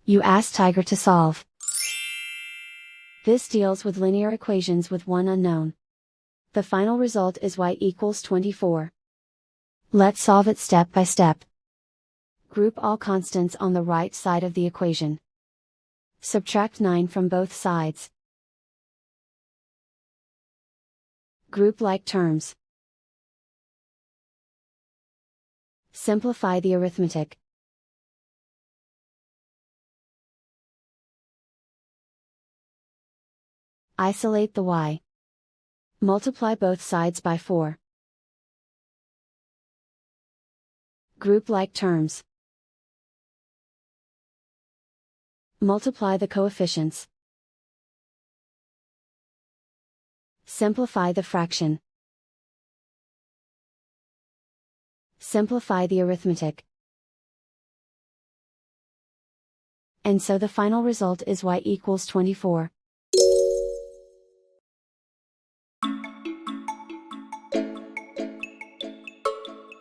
You ask Tiger to solve. This deals with linear equations with one unknown. The final result is y equals 24. Let's solve it step by step. Group all constants on the right side of the equation. Subtract 9 from both sides. Group like terms. Simplify the arithmetic. Isolate the y. Multiply both sides by 4. Group like terms. Multiply the coefficients. Simplify the fraction. Simplify the arithmetic. And so the final result is y equals 24.